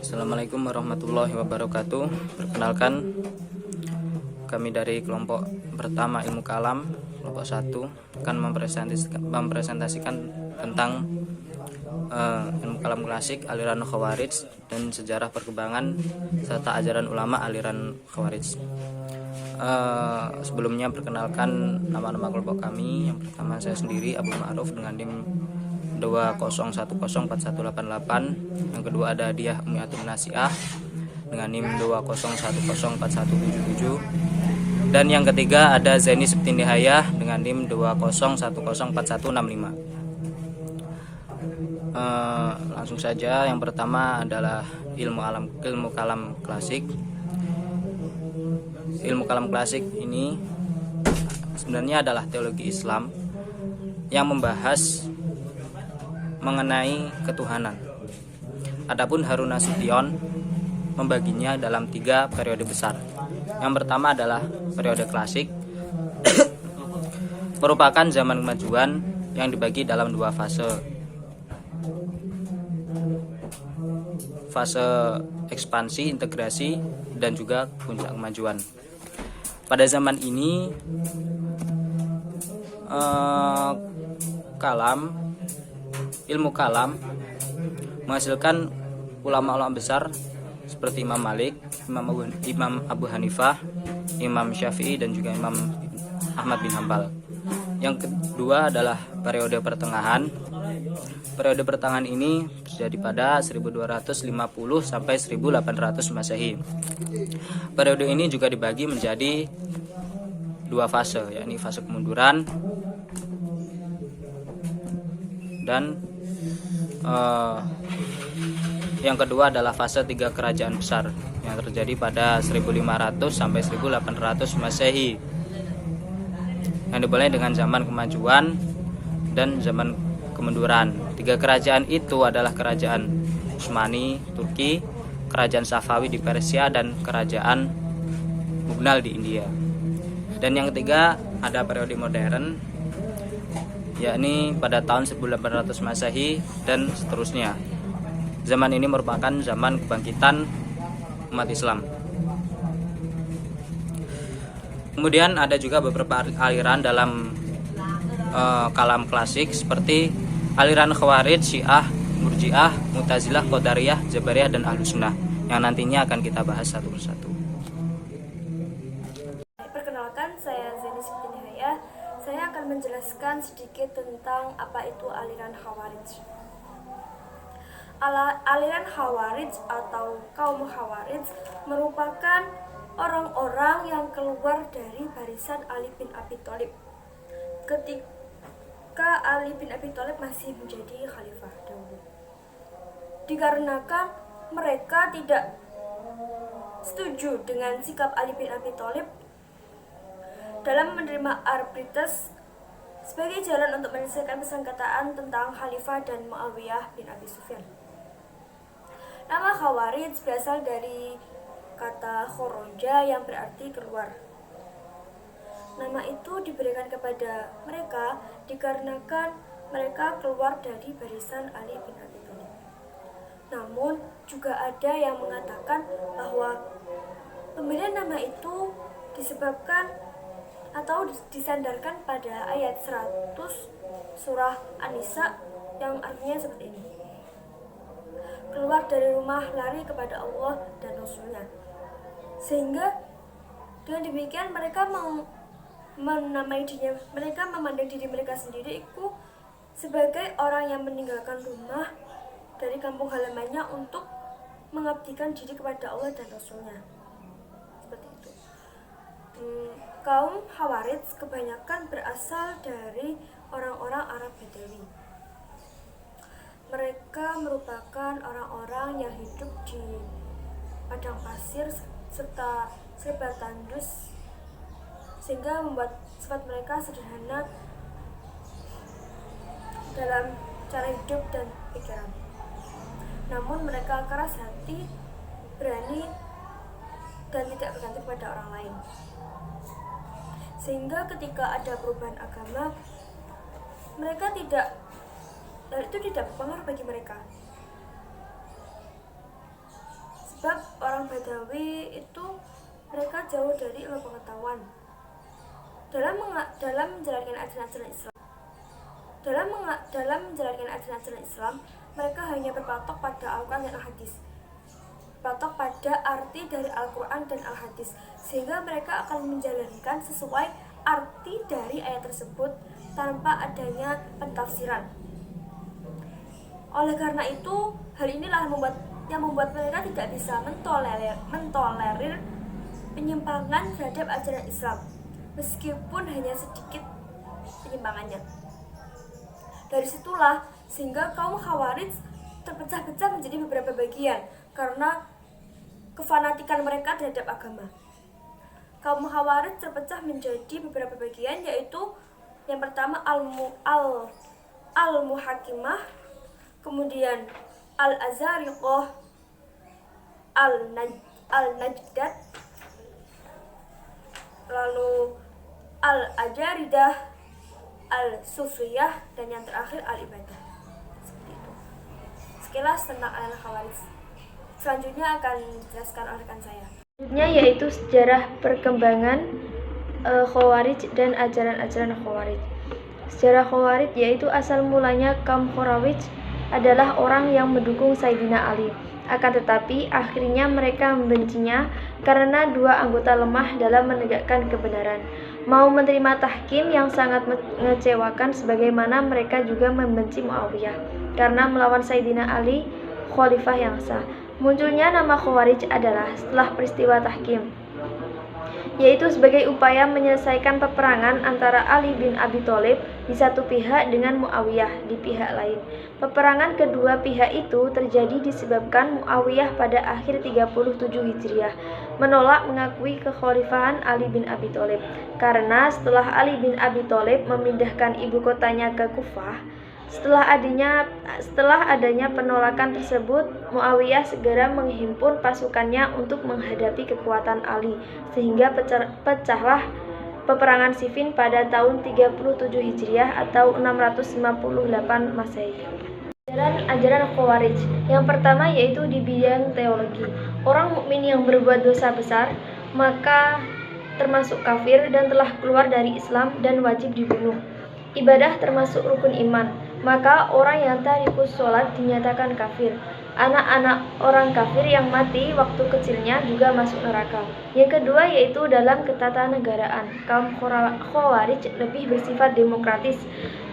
Assalamualaikum warahmatullahi wabarakatuh. Perkenalkan, kami dari kelompok pertama ilmu kalam, kelompok 1 akan mempresentasikan tentang ilmu kalam klasik, aliran Khawarij, dan sejarah perkembangan serta ajaran ulama aliran Khawarij. Sebelumnya perkenalkan nama-nama kelompok kami. Yang pertama saya sendiri, Abu Ma'ruf, dengan NIM 20104188. Yang kedua ada Diah Umiatun Nasiah dengan NIM 20104177. Dan yang ketiga ada Zaini Septindihayah dengan NIM 20104165. Langsung saja, yang pertama adalah ilmu kalam klasik. Ilmu kalam klasik ini sebenarnya adalah teologi Islam yang membahas mengenai ketuhanan. Adapun Harun Nasution membaginya dalam 3 periode besar. Yang pertama adalah periode klasik, merupakan zaman kemajuan yang dibagi dalam 2 fase. Fase ekspansi, integrasi, dan juga puncak kemajuan. Pada zaman ini ilmu kalam menghasilkan ulama-ulama besar seperti Imam Malik, Imam Abu Hanifah, Imam Syafi'i, dan juga Imam Ahmad bin Hambal. Yang kedua adalah periode pertengahan. Periode pertengahan ini terjadi pada 1250 sampai 1800 Masehi. Periode ini juga dibagi menjadi 2 fase, yakni fase kemunduran dan yang kedua adalah fase 3 kerajaan besar yang terjadi pada 1500 sampai 1800 Masehi, yang dimulai dengan zaman kemajuan dan zaman kemunduran. 3 kerajaan itu adalah kerajaan Utsmani Turki, kerajaan Safawi di Persia, dan kerajaan Mughal di India. Dan yang ketiga ada periode modern, yakni pada tahun 1800 Masehi dan seterusnya. Zaman ini merupakan zaman kebangkitan umat Islam. Kemudian ada juga beberapa aliran dalam kalam klasik seperti aliran Khawarij, Syiah, Murji'ah, Mu'tazilah, Qadariyah, Jabariyah, dan Ahlus Sunnah, yang nantinya akan kita bahas satu persatu. Perkenalkan, saya Zaini Septindihayah. Saya akan menjelaskan sedikit tentang apa itu aliran Khawarij. Aliran Khawarij atau kaum Khawarij merupakan orang-orang yang keluar dari barisan Ali bin Abi Thalib ketika Ali bin Abi Thalib masih menjadi khalifah dahulu. Dikarenakan mereka tidak setuju dengan sikap Ali bin Abi Thalib dalam menerima arbitrase sebagai jalan untuk menyelesaikan persengketaan tentang Khalifah dan Muawiyah bin Abi Sufyan. Nama Khawarij berasal dari kata khoroja yang berarti keluar. Nama itu diberikan kepada mereka dikarenakan mereka keluar dari barisan Ali bin Abi Thalib. Namun juga ada yang mengatakan bahwa pemilihan nama itu disebabkan atau disandarkan pada ayat 100 surah An-Nisa yang artinya seperti ini: keluar dari rumah, lari kepada Allah dan Rasulnya. Sehingga dengan demikian mereka mereka memandang diri mereka sendiri itu sebagai orang yang meninggalkan rumah dari kampung halamannya untuk mengabdikan diri kepada Allah dan Rasulnya. Seperti itu. Kaum Khawarij kebanyakan berasal dari orang-orang Arab Badawi. Mereka merupakan orang-orang yang hidup di padang pasir serta serba tandus, sehingga membuat sifat mereka sederhana dalam cara hidup dan pikiran. Namun mereka keras hati, berani, dan tidak bergantung kepada orang lain. Sehingga ketika ada perubahan agama, hal itu tidak berpengaruh bagi mereka. sebab orang Badawi itu mereka jauh dari ilmu pengetahuan dalam menjalankan ajaran-ajaran Islam. Dalam menjalankan ajaran-ajaran Islam, mereka hanya berpatok pada Al-Quran dan Al-Hadis, berpatok pada arti dari Al-Quran dan Al-Hadis, sehingga mereka akan menjalankan sesuai arti dari ayat tersebut tanpa adanya pentafsiran. Oleh karena itu, hal inilah yang membuat mereka tidak bisa mentolerir penyimpangan terhadap ajaran Islam, meskipun hanya sedikit penyimpangannya. Dari situlah sehingga kaum Khawarij terpecah-pecah menjadi beberapa bagian karena kefanatikan mereka terhadap agama. Kaum Khawarij terpecah menjadi beberapa bagian, yaitu yang pertama Al-Muhakimah, kemudian Al-Azariqah, Al-Najdat, lalu Al-Ajaridah, Al-Sufriyah, dan yang terakhir Al-Ibadah. Seperti itu sekilas tentang aliran Khawarij. Selanjutnya akan dijelaskan oleh rekan saya. Selanjutnya yaitu sejarah perkembangan Khawarij dan ajaran-ajaran Khawarij. Sejarah Khawarij yaitu asal mulanya kaum Khawarij adalah orang yang mendukung Sayyidina Ali. Akan tetapi akhirnya mereka membencinya karena dua anggota lemah dalam menegakkan kebenaran. Mau menerima tahkim yang sangat mengecewakan, sebagaimana mereka juga membenci Muawiyah karena melawan Sayyidina Ali, khalifah yang sah. Munculnya nama Khawarij adalah setelah peristiwa tahkim, yaitu sebagai upaya menyelesaikan peperangan antara Ali bin Abi Thalib di satu pihak dengan Muawiyah di pihak lain. Peperangan kedua pihak itu terjadi disebabkan Muawiyah pada akhir 37 Hijriah menolak mengakui kekhalifahan Ali bin Abi Thalib, karena setelah Ali bin Abi Thalib memindahkan ibu kotanya ke Kufah, setelah adanya penolakan tersebut, Muawiyah segera menghimpun pasukannya untuk menghadapi kekuatan Ali, sehingga pecahlah peperangan Siffin pada tahun 37 Hijriah atau 658 Masehi. Ajaran Khawarij. Yang pertama yaitu di bidang teologi. Orang mukmin yang berbuat dosa besar maka termasuk kafir dan telah keluar dari Islam dan wajib dibunuh. Ibadah termasuk rukun iman, maka orang yang tarikus sholat dinyatakan kafir. Anak-anak orang kafir yang mati waktu kecilnya juga masuk neraka. Yang kedua yaitu dalam ketatanegaraan. Kaum Khawarij lebih bersifat demokratis,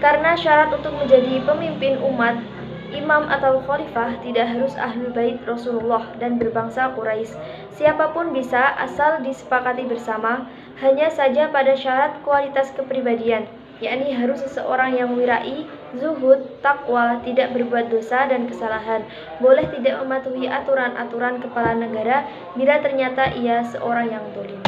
karena syarat untuk menjadi pemimpin umat, imam atau khalifah tidak harus ahlul bait Rasulullah dan berbangsa Quraisy. Siapapun bisa asal disepakati bersama, hanya saja pada syarat kualitas kepribadian, yakni harus seseorang yang wirai, zuhud, takwa, tidak berbuat dosa dan kesalahan. Boleh tidak mematuhi aturan-aturan kepala negara bila ternyata ia seorang yang zalim.